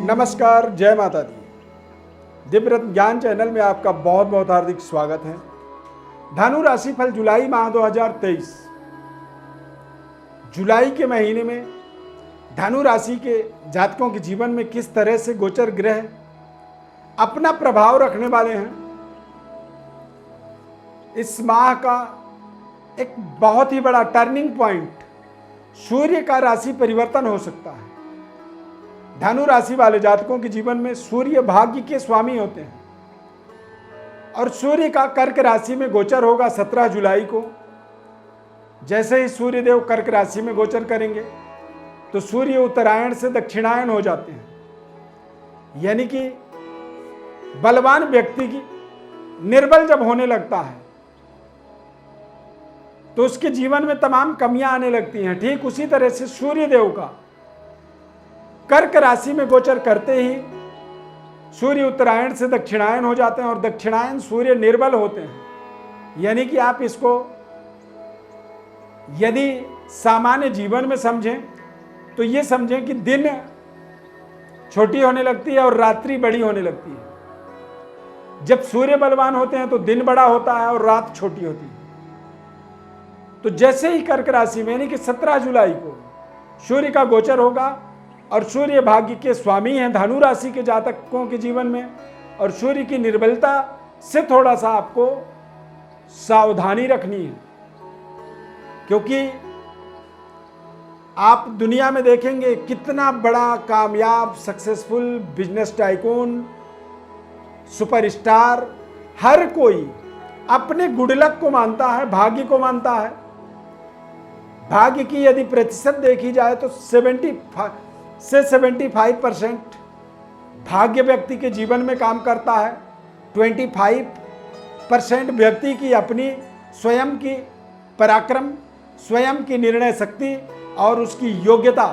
नमस्कार, जय माता दी। दिव्यरत्न ज्ञान चैनल में आपका बहुत बहुत हार्दिक स्वागत है। धनु राशि फल जुलाई माह 2023, जुलाई के महीने में धनु राशि के जातकों के जीवन में किस तरह से गोचर ग्रह अपना प्रभाव रखने वाले हैं। इस माह का एक बहुत ही बड़ा टर्निंग पॉइंट सूर्य का राशि परिवर्तन हो सकता है। धनु राशि वाले जातकों के जीवन में सूर्य भाग्य के स्वामी होते हैं और सूर्य का कर्क राशि में गोचर होगा 17 जुलाई को। जैसे ही सूर्य देव कर्क राशि में गोचर करेंगे तो सूर्य उत्तरायण से दक्षिणायन हो जाते हैं, यानी कि बलवान व्यक्ति की निर्बल जब होने लगता है तो उसके जीवन में तमाम कमियां आने लगती हैं। ठीक उसी तरह से सूर्य देव का कर्क राशि में गोचर करते ही सूर्य उत्तरायण से दक्षिणायन हो जाते हैं और दक्षिणायन सूर्य निर्बल होते हैं। यानी कि आप इसको यदि सामान्य जीवन में समझें तो ये समझें कि दिन छोटी होने लगती है और रात्रि बड़ी होने लगती है। जब सूर्य बलवान होते हैं तो दिन बड़ा होता है और रात छोटी होती है। तो जैसे ही कर्क राशि में यानी कि 17 जुलाई को सूर्य का गोचर होगा और सूर्य भाग्य के स्वामी हैं धनु राशि के जातकों के जीवन में, और सूर्य की निर्बलता से थोड़ा सा आपको सावधानी रखनी है, क्योंकि आप दुनिया में देखेंगे कितना बड़ा कामयाब सक्सेसफुल बिजनेस टाइकून सुपरस्टार हर कोई अपने गुड लक को मानता है, भाग्य को मानता है। भाग्य की यदि प्रतिशत देखी जाए तो 75 से 75% भाग्य व्यक्ति के जीवन में काम करता है। 25% व्यक्ति की अपनी स्वयं की पराक्रम, स्वयं की निर्णय शक्ति और उसकी योग्यता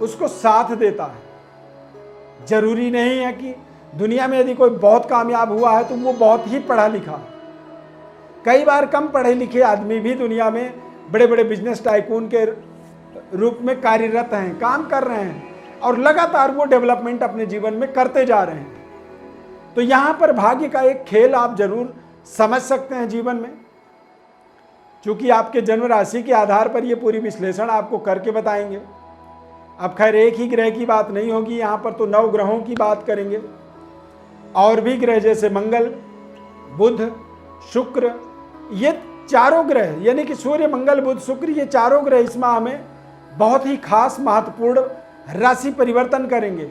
उसको साथ देता है। जरूरी नहीं है कि दुनिया में यदि कोई बहुत कामयाब हुआ है तो वो बहुत ही पढ़ा लिखा है। कई बार कम पढ़े लिखे आदमी भी दुनिया में बड़े बड़े बिजनेस टाइकून के रूप में कार्यरत हैं, काम कर रहे हैं और लगातार वो डेवलपमेंट अपने जीवन में करते जा रहे हैं। तो यहाँ पर भाग्य का एक खेल आप जरूर समझ सकते हैं जीवन में, क्योंकि आपके जन्म राशि के आधार पर ये पूरी विश्लेषण आपको करके बताएंगे। अब खैर एक ही ग्रह की बात नहीं होगी, यहाँ पर तो 9 ग्रहों की बात करेंगे। और भी ग्रह जैसे मंगल, बुध, शुक्र, ये चारों ग्रह यानी कि सूर्य, मंगल, बुध, शुक्र, ये चारों ग्रह इस माह में बहुत ही खास महत्वपूर्ण राशि परिवर्तन करेंगे।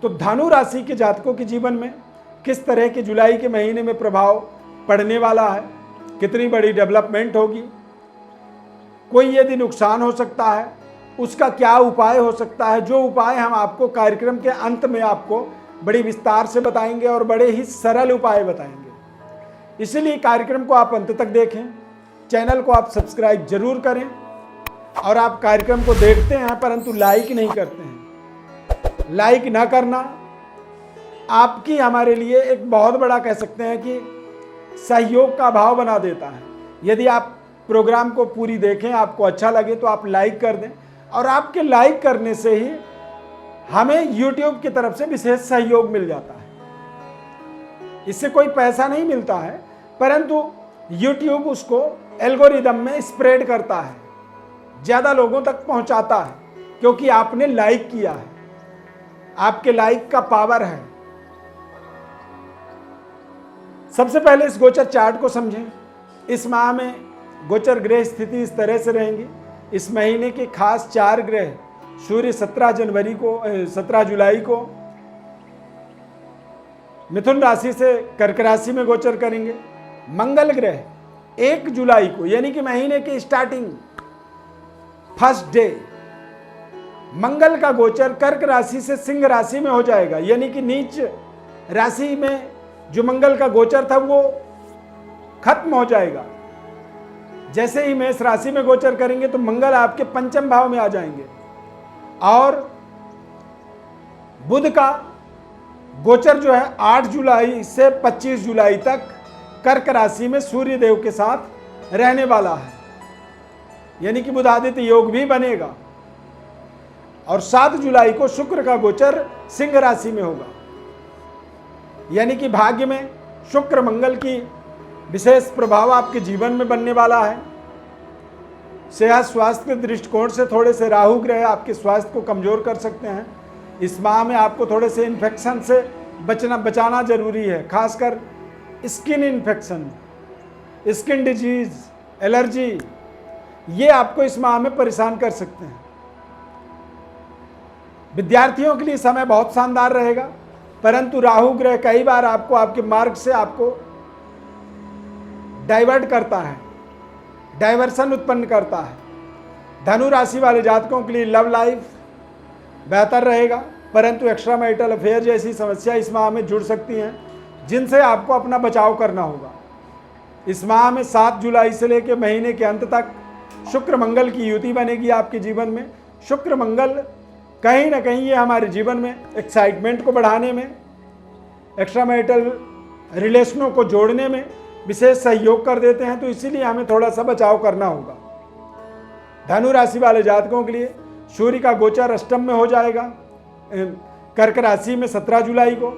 तो धनु राशि के जातकों के जीवन में किस तरह के जुलाई के महीने में प्रभाव पड़ने वाला है, कितनी बड़ी डेवलपमेंट होगी, कोई यदि नुकसान हो सकता है उसका क्या उपाय हो सकता है, जो उपाय हम आपको कार्यक्रम के अंत में आपको बड़ी विस्तार से बताएंगे और बड़े ही सरल उपाय बताएंगे। इसलिए कार्यक्रम को आप अंत तक देखें, चैनल को आप सब्सक्राइब जरूर करें। और आप कार्यक्रम को देखते हैं परंतु लाइक नहीं करते हैं। लाइक ना करना आपकी हमारे लिए एक बहुत बड़ा कह सकते हैं कि सहयोग का भाव बना देता है। यदि आप प्रोग्राम को पूरी देखें, आपको अच्छा लगे तो आप लाइक कर दें, और आपके लाइक करने से ही हमें YouTube की तरफ से विशेष सहयोग मिल जाता है। इससे कोई पैसा नहीं मिलता है, परंतु YouTube उसको एल्गोरिदम में स्प्रेड करता है, ज्यादा लोगों तक पहुंचाता है, क्योंकि आपने लाइक किया है। आपके लाइक का पावर है। सबसे पहले इस गोचर चार्ट को समझें। इस माह में गोचर ग्रह स्थिति इस तरह से रहेंगी। इस महीने के खास 4 ग्रह सूर्य 17 जुलाई को मिथुन राशि से कर्क राशि में गोचर करेंगे। मंगल ग्रह 1 जुलाई को यानी कि महीने की स्टार्टिंग फर्स्ट डे मंगल का गोचर कर्क राशि से सिंह राशि में हो जाएगा। यानी कि नीच राशि में जो मंगल का गोचर था वो खत्म हो जाएगा। जैसे ही मेष राशि में गोचर करेंगे तो मंगल आपके पंचम भाव में आ जाएंगे, और बुध का गोचर जो है 8 जुलाई से 25 जुलाई तक कर्क राशि में सूर्य देव के साथ रहने वाला है। यानी कि बुधादित्य योग भी बनेगा। और 7 जुलाई को शुक्र का गोचर सिंह राशि में होगा। यानी कि भाग्य में शुक्र मंगल की विशेष प्रभाव आपके जीवन में बनने वाला है। सेहत स्वास्थ्य के दृष्टिकोण से थोड़े से राहु ग्रह आपके स्वास्थ्य को कमजोर कर सकते हैं। इस माह में आपको थोड़े से इन्फेक्शन से बचाना जरूरी है, खासकर skin infection, skin disease, allergy, ये आपको इस माह में परेशान कर सकते हैं। विद्यार्थियों के लिए समय बहुत शानदार रहेगा, परंतु राहु ग्रह कई बार आपको आपके मार्ग से आपको डाइवर्ट करता है, डाइवर्सन उत्पन्न करता है। धनु राशि वाले जातकों के लिए लव लाइफ बेहतर रहेगा, परंतु एक्स्ट्रा मैरिटल अफेयर जैसी समस्या इस माह में जुड़ सकती हैं, जिनसे आपको अपना बचाव करना होगा। इस माह में 7 जुलाई से लेकर महीने के अंत तक शुक्र मंगल की युति बनेगी आपके जीवन में। शुक्र मंगल कहीं ना कहीं ये हमारे जीवन में एक्साइटमेंट को बढ़ाने में, एक्स्ट्रा मैरिटल रिलेशनों को जोड़ने में विशेष सहयोग कर देते हैं, तो इसीलिए हमें थोड़ा सा बचाव करना होगा। धनु राशि वाले जातकों के लिए सूर्य का गोचर अष्टम में हो जाएगा कर्क राशि में 17 जुलाई को।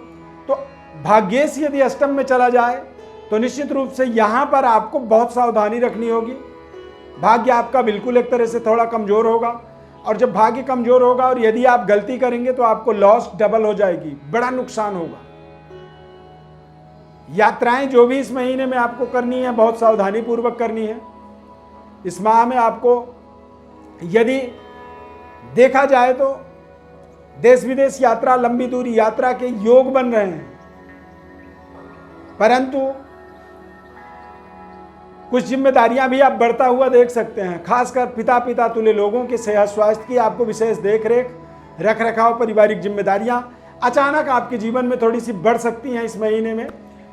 तो भाग्येश यदि अष्टम में चला जाए तो निश्चित रूप से यहाँ पर आपको बहुत सावधानी रखनी होगी। भाग्य आपका बिल्कुल एक तरह से थोड़ा कमजोर होगा, और जब भाग्य कमजोर होगा और यदि आप गलती करेंगे तो आपको लॉस डबल हो जाएगी, बड़ा नुकसान होगा। यात्राएं जो भी इस महीने में आपको करनी है बहुत सावधानी पूर्वक करनी है। इस माह में आपको यदि देखा जाए तो देश विदेश यात्रा, लंबी दूरी यात्रा के योग बन रहे हैं, परंतु कुछ जिम्मेदारियां भी आप बढ़ता हुआ देख सकते हैं। खासकर पिता तुल्य लोगों के सेहत स्वास्थ्य की आपको विशेष देख रेख, रख रखाव, पारिवारिक जिम्मेदारियां अचानक आपके जीवन में थोड़ी सी बढ़ सकती हैं इस महीने में।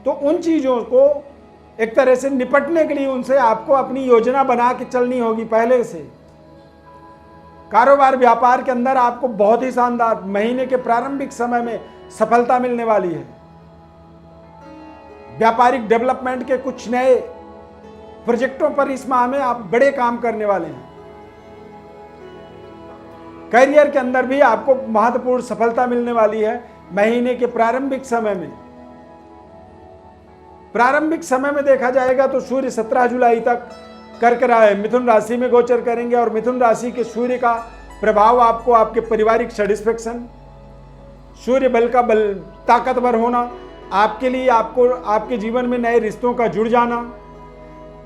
तो उन चीज़ों को एक तरह से निपटने के लिए उनसे आपको अपनी योजना बना के चलनी होगी पहले से। कारोबार व्यापार के अंदर आपको बहुत ही शानदार महीने के प्रारंभिक समय में सफलता मिलने वाली है। व्यापारिक डेवलपमेंट के कुछ नए प्रोजेक्टों पर इस माह में आप बड़े काम करने वाले हैं। करियर के अंदर भी आपको महत्वपूर्ण सफलता मिलने वाली है महीने के प्रारंभिक समय में। प्रारंभिक समय में देखा जाएगा तो सूर्य 17 जुलाई तक मिथुन राशि में गोचर करेंगे, और मिथुन राशि के सूर्य का प्रभाव आपको आपके पारिवारिक सैटिस्फैक्शन, सूर्य बल का बल ताकतवर होना, आपके लिए आपको आपके जीवन में नए रिश्तों का जुड़ जाना,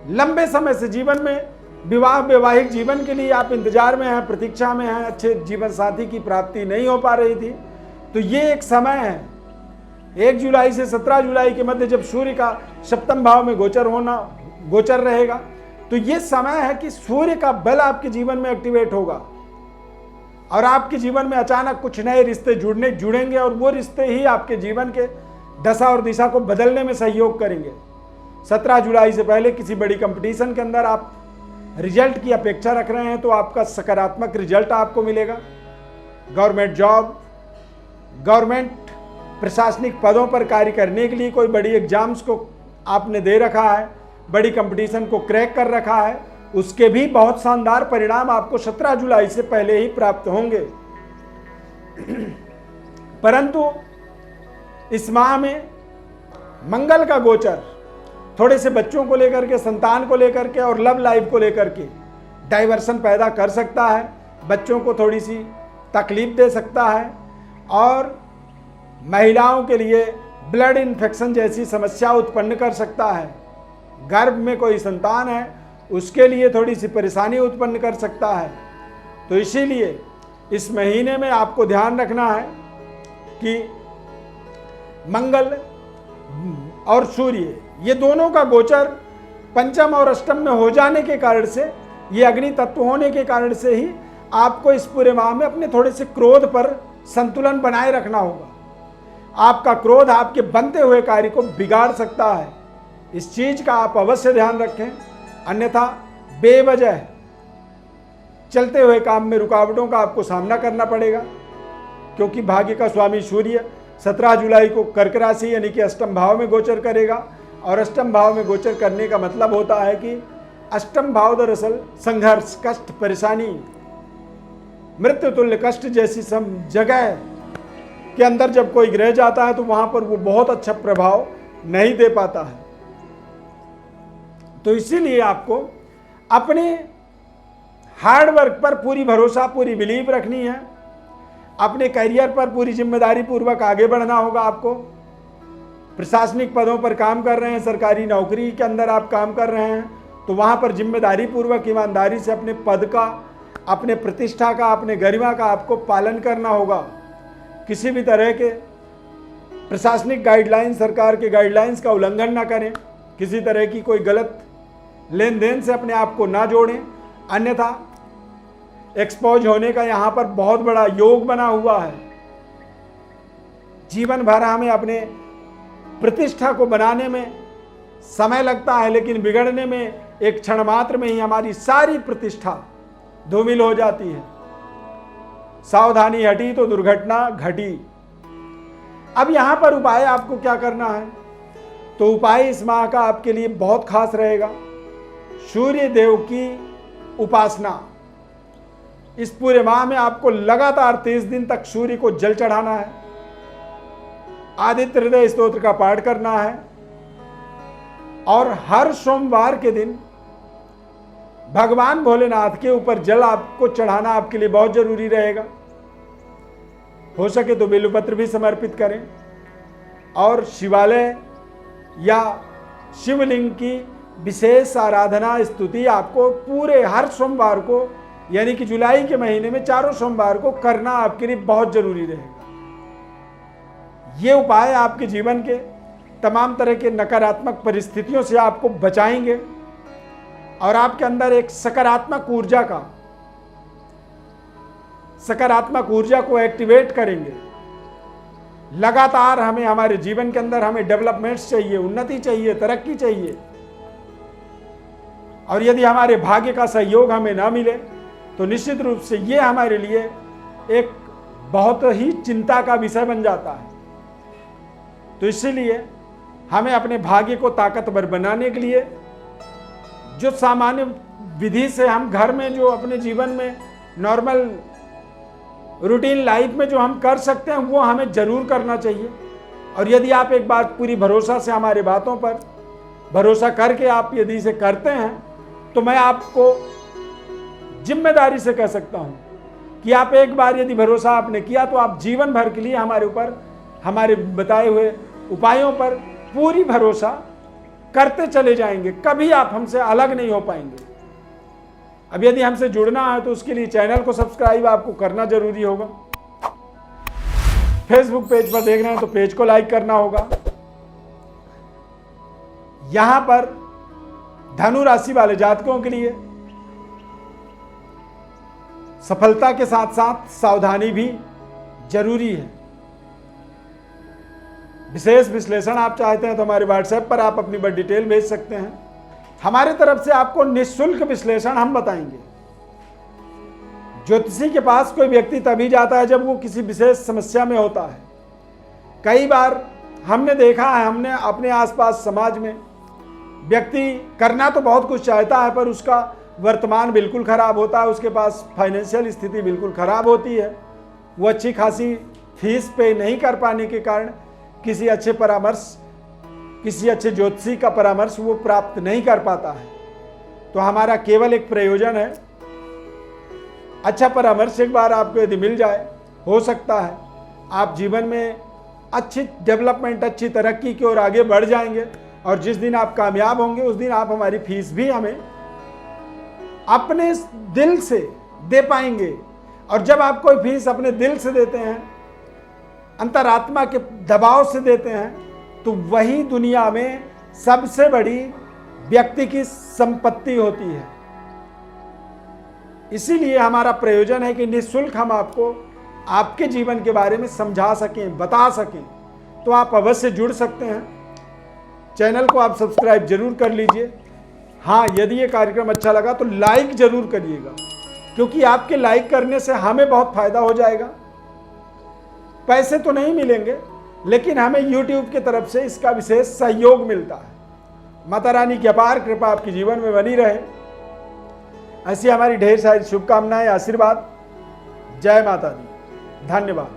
लंबे समय से जीवन में वैवाहिक जीवन के लिए आप इंतजार में हैं, प्रतीक्षा में हैं, अच्छे जीवन साथी की प्राप्ति नहीं हो पा रही थी, तो ये एक समय है 1 जुलाई से 17 जुलाई के मध्य जब सूर्य का सप्तम भाव में गोचर रहेगा, तो ये समय है कि सूर्य का बल आपके जीवन में एक्टिवेट होगा और आपके जीवन में अचानक कुछ नए रिश्ते जुड़ेंगे, और वो रिश्ते ही आपके जीवन के दशा और दिशा को बदलने में सहयोग करेंगे। 17 जुलाई से पहले किसी बड़ी कंपटीशन के अंदर आप रिजल्ट की अपेक्षा रख रहे हैं तो आपका सकारात्मक रिजल्ट आपको मिलेगा। गवर्नमेंट जॉब, गवर्नमेंट प्रशासनिक पदों पर कार्य करने के लिए कोई बड़ी एग्जाम्स को आपने दे रखा है, बड़ी कंपटीशन को क्रैक कर रखा है, उसके भी बहुत शानदार परिणाम आपको 17 जुलाई से पहले ही प्राप्त होंगे। परंतु इस माह में मंगल का गोचर थोड़े से बच्चों को लेकर के, संतान को लेकर के और लव लाइफ को लेकर के डाइवर्सन पैदा कर सकता है, बच्चों को थोड़ी सी तकलीफ दे सकता है, और महिलाओं के लिए ब्लड इन्फेक्शन जैसी समस्या उत्पन्न कर सकता है। गर्भ में कोई संतान है उसके लिए थोड़ी सी परेशानी उत्पन्न कर सकता है। तो इसीलिए इस महीने में आपको ध्यान रखना है कि मंगल और सूर्य ये दोनों का गोचर पंचम और अष्टम में हो जाने के कारण से, ये अग्नि तत्व होने के कारण से ही आपको इस पूरे माह में अपने थोड़े से क्रोध पर संतुलन बनाए रखना होगा। आपका क्रोध आपके बनते हुए कार्य को बिगाड़ सकता है, इस चीज का आप अवश्य ध्यान रखें, अन्यथा बेवजह चलते हुए काम में रुकावटों का आपको सामना करना पड़ेगा। क्योंकि भाग्य का स्वामी सूर्य 17 जुलाई को कर्क राशि यानी कि अष्टम भाव में गोचर करेगा, और अष्टम भाव में गोचर करने का मतलब होता है कि अष्टम भाव दरअसल संघर्ष, कष्ट, परेशानी, मृत्यु तुल्य कष्ट जैसी सम जगह के अंदर जब कोई ग्रह जाता है तो वहां पर वो बहुत अच्छा प्रभाव नहीं दे पाता है। तो इसीलिए आपको अपने हार्ड वर्क पर पूरी भरोसा, पूरी बिलीव रखनी है। अपने करियर पर पूरी जिम्मेदारी पूर्वक आगे बढ़ना होगा। आपको प्रशासनिक पदों पर काम कर रहे हैं, सरकारी नौकरी के अंदर आप काम कर रहे हैं, तो वहां पर जिम्मेदारी पूर्वक ईमानदारी से अपने पद का, अपने प्रतिष्ठा का, अपने गरिमा का आपको पालन करना होगा। किसी भी तरह के प्रशासनिक गाइडलाइन, सरकार के गाइडलाइंस का उल्लंघन ना करें। किसी तरह की कोई गलत लेन देन से अपने आप को ना जोड़ें, अन्यथा एक्सपोज होने का यहाँ पर बहुत बड़ा योग बना हुआ है। जीवन भर हमें अपने प्रतिष्ठा को बनाने में समय लगता है, लेकिन बिगड़ने में एक क्षण मात्र में ही हमारी सारी प्रतिष्ठा धूमिल हो जाती है। सावधानी हटी तो दुर्घटना घटी। अब यहां पर उपाय आपको क्या करना है? तो उपाय इस माह का आपके लिए बहुत खास रहेगा। सूर्य देव की उपासना। इस पूरे माह में आपको लगातार 30 दिन तक सूर्य को जल चढ़ाना है। आदित्य हृदय स्तोत्र का पाठ करना है और हर सोमवार के दिन भगवान भोलेनाथ के ऊपर जल आपको चढ़ाना आपके लिए बहुत जरूरी रहेगा। हो सके तो बेलपत्र भी समर्पित करें और शिवालय या शिवलिंग की विशेष आराधना स्तुति आपको पूरे हर सोमवार को, यानी कि जुलाई के महीने में चारों सोमवार को करना आपके लिए बहुत जरूरी रहेगा। ये उपाय आपके जीवन के तमाम तरह के नकारात्मक परिस्थितियों से आपको बचाएंगे और आपके अंदर एक सकारात्मक ऊर्जा को एक्टिवेट करेंगे। लगातार हमें हमारे जीवन के अंदर हमें डेवलपमेंट्स चाहिए, उन्नति चाहिए, तरक्की चाहिए। और यदि हमारे भाग्य का सहयोग हमें ना मिले तो निश्चित रूप से ये हमारे लिए एक बहुत ही चिंता का विषय बन जाता है। तो इसीलिए हमें अपने भाग्य को ताकतवर बनाने के लिए जो सामान्य विधि से हम घर में, जो अपने जीवन में नॉर्मल रूटीन लाइफ में जो हम कर सकते हैं, वो हमें जरूर करना चाहिए। और यदि आप एक बार पूरी भरोसा से हमारे बातों पर भरोसा करके आप यदि इसे करते हैं, तो मैं आपको जिम्मेदारी से कह सकता हूं कि आप एक बार यदि भरोसा आपने किया तो आप जीवन भर के लिए हमारे ऊपर, हमारे बताए हुए उपायों पर पूरी भरोसा करते चले जाएंगे। कभी आप हमसे अलग नहीं हो पाएंगे। अब यदि हमसे जुड़ना है तो उसके लिए चैनल को सब्सक्राइब आपको करना जरूरी होगा। फेसबुक पेज पर देख रहे हैं तो पेज को लाइक करना होगा। यहां पर धनु राशि वाले जातकों के लिए सफलता के साथ साथ सावधानी भी जरूरी है। विशेष विश्लेषण आप चाहते हैं तो हमारे व्हाट्सएप पर आप अपनी बड़ी डिटेल भेज सकते हैं। हमारे तरफ से आपको निःशुल्क विश्लेषण हम बताएंगे। ज्योतिषी के पास कोई व्यक्ति तभी जाता है जब वो किसी विशेष समस्या में होता है। कई बार हमने देखा है, हमने अपने आसपास समाज में व्यक्ति करना तो बहुत कुछ चाहता है पर उसका वर्तमान बिल्कुल खराब होता है, उसके पास फाइनेंशियल स्थिति बिल्कुल खराब होती है। वो अच्छी खासी फीस पे नहीं कर पाने के कारण किसी अच्छे ज्योतिषी का परामर्श वो प्राप्त नहीं कर पाता है। तो हमारा केवल एक प्रयोजन है, अच्छा परामर्श एक बार आपको यदि मिल जाए, हो सकता है आप जीवन में अच्छी डेवलपमेंट, अच्छी तरक्की की ओर आगे बढ़ जाएंगे। और जिस दिन आप कामयाब होंगे उस दिन आप हमारी फीस भी हमें अपने दिल से दे पाएंगे। और जब आप कोई फीस अपने दिल से देते हैं, अंतरात्मा के दबाव से देते हैं, तो वही दुनिया में सबसे बड़ी व्यक्ति की संपत्ति होती है। इसीलिए हमारा प्रयोजन है कि निःशुल्क हम आपको आपके जीवन के बारे में समझा सकें, बता सकें। तो आप अवश्य जुड़ सकते हैं। चैनल को आप सब्सक्राइब जरूर कर लीजिए। हाँ, यदि ये कार्यक्रम अच्छा लगा तो लाइक जरूर करिएगा, क्योंकि आपके लाइक करने से हमें बहुत फायदा हो जाएगा। पैसे तो नहीं मिलेंगे, लेकिन हमें YouTube की तरफ से इसका विशेष सहयोग मिलता है। माता रानी की अपार कृपा आपके जीवन में बनी रहे, ऐसी हमारी ढेर सारी शुभकामनाएं, आशीर्वाद। जय माता दी। धन्यवाद।